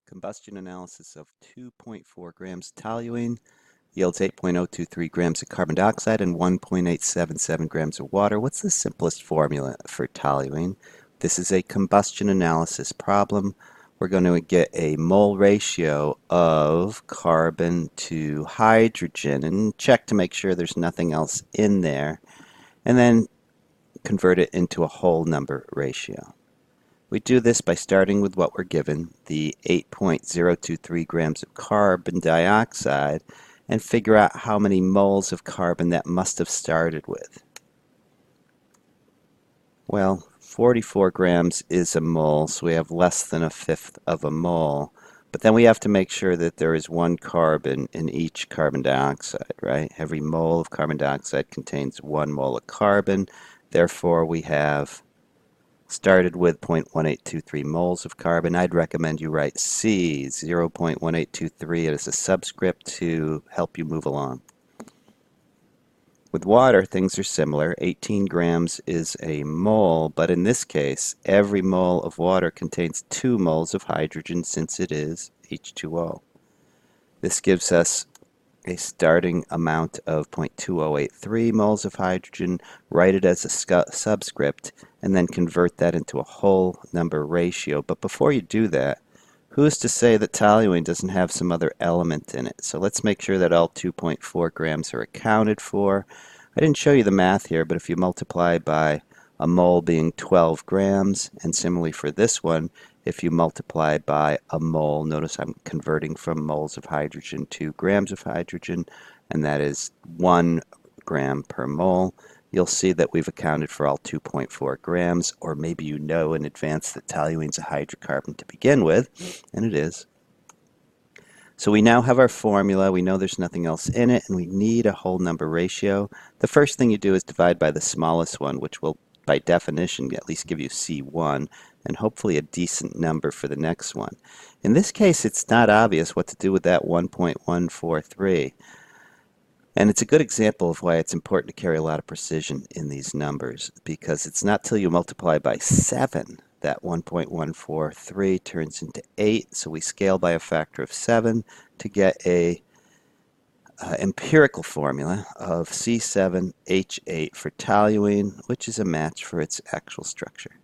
Combustion analysis of 2.4 grams toluene yields 8.023 grams of carbon dioxide and 1.877 grams of water. What's the simplest formula for toluene? This is a combustion analysis problem. We're going to get a mole ratio of carbon to hydrogen and check to make sure there's nothing else in there, and then convert it into a whole number ratio. We do this by starting with what we're given, the 8.023 grams of carbon dioxide, and figure out how many moles of carbon that must have started with. Well, 44 grams is a mole, so we have less than a fifth of a mole. But then we have to make sure that there is one carbon in each carbon dioxide, right? Every mole of carbon dioxide contains 1 mole of carbon. Therefore, we have started with 0.1823 moles of carbon. I'd recommend you write C, 0.1823 as a subscript to help you move along. With water, things are similar. 18 grams is a mole, but in this case, every mole of water contains 2 moles of hydrogen since it is H2O. This gives us a starting amount of 0.2083 moles of hydrogen, write it as a subscript, and then convert that into a whole number ratio. But before you do that, who's to say that toluene doesn't have some other element in it? So let's make sure that all 2.4 grams are accounted for. I didn't show you the math here, but if you multiply by a mole being 12 grams, and similarly for this one, if you multiply by a mole, notice I'm converting from moles of hydrogen to grams of hydrogen, and that is 1 gram per mole. You'll see that we've accounted for all 2.4 grams, or maybe you know in advance that toluene's a hydrocarbon to begin with, and it is. So we now have our formula, we know there's nothing else in it, and we need a whole number ratio. The first thing you do is divide by the smallest one, which will by definition at least give you C1, and hopefully a decent number for the next one. In this case, it's not obvious what to do with that 1.143. And it's a good example of why it's important to carry a lot of precision in these numbers, because it's not till you multiply by 7 that 1.143 turns into 8, so we scale by a factor of 7 to get a empirical formula of C7H8 for toluene, which is a match for its actual structure.